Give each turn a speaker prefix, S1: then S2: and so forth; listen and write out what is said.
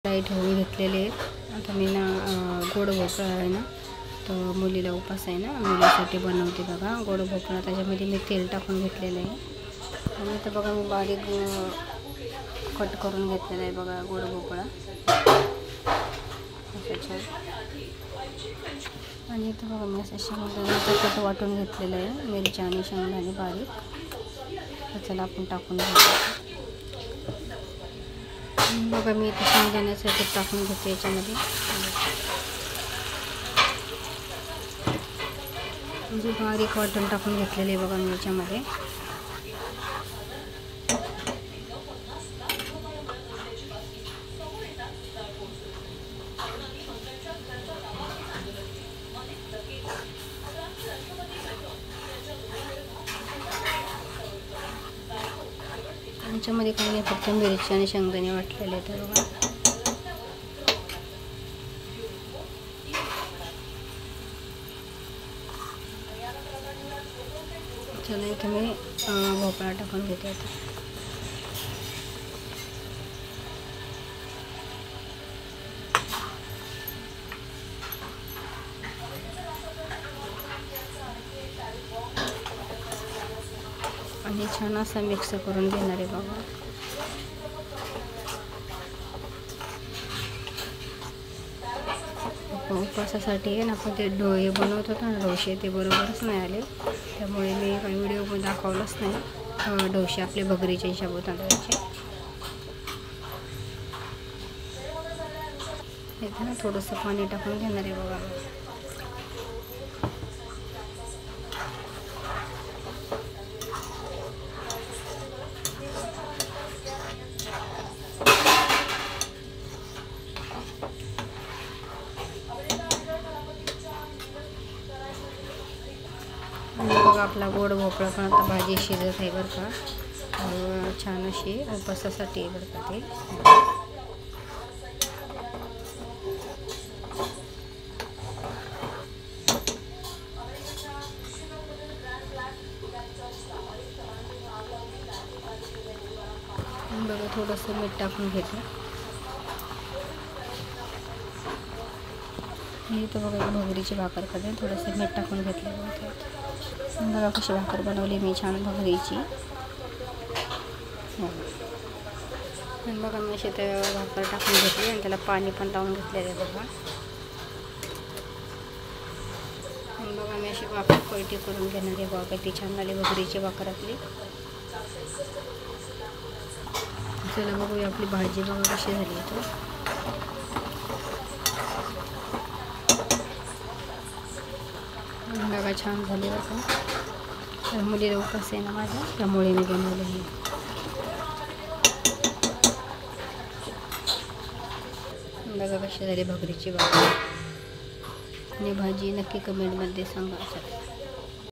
S1: काही ठेवून घेतलेले आहेत. आता मी ना गोड भोपळा आहे ना, तर मुलीला उपास आहे ना, मुलीसाठी बनवते बघा गोड भोपळा. त्याच्यामध्ये मी तेल टाकून घेतलेलं आहे आणि इथं बघा मी बारीक कट करून घेतलेला आहे बघा गोड भोपळा असं छान. आणि इथं बघा मी असं शेंगदाण्याचं कट वाटून घेतलेलं आहे, मिरच्या आणि शेंगदाणे बारीक. तर चला आपण टाकून घेऊ. बघा मी इथे शेंगदाण्याचं कट टाकून घेते याच्यामध्ये. म्हणजे बारीक वाटून टाकून घेतलेले बघा मी याच्यामध्ये. याच्यामध्ये काही नाही, फक्त मिरची आणि शेंगदाणे वाटलेले तर बघा. चला इथे मी भोपळा टाकून घेते आता. आणि छान असा मिक्स करून घेणार आहे बघा. उपवासासाठी आहे ना आपण ते डोळे बनवत होतो ना डोसे, ते बरोबरच नाही आले, त्यामुळे मी काही व्हिडिओ पण दाखवलंच नाही. डोसे आपले भगरीचे साबुदाण्याचे. इथे ना थोडंसं पाणी टाकून घेणार आहे बघा. बघा आपला गोड भोपळा पण आता भाजी शिजत आहे बरं का. छान अशी उपवासासाठी आहे बरं का ते. बघा थोडंसं मीठ टाकून घेते. मी इथं बघा भगरीची भाकर करते, थोडंसं मीठ टाकून घेतलं होतं. बघा कशी भाकर बनवली मी छान भगरीची. आणि बघा मी अशी ते भाकर टाकून घेतली आणि त्याला पाणी पण लावून घेतलेलं आहे बघा. आणि बघा मी अशी भाकर पलटी करून घेणार आहे बघा. ती छान झाली भगरीची भाकर आपली. चला बघूया आपली भाजी बघा कशी झाली तर. बघा छान झाली बघा. तर मुलीला उपवास आहे ना माझ्या, त्यामुळे मी बनवलं हे. बघा कशी झाली भगरीची भाजी आणि भाजी नक्की कमेंटमध्ये सांगा.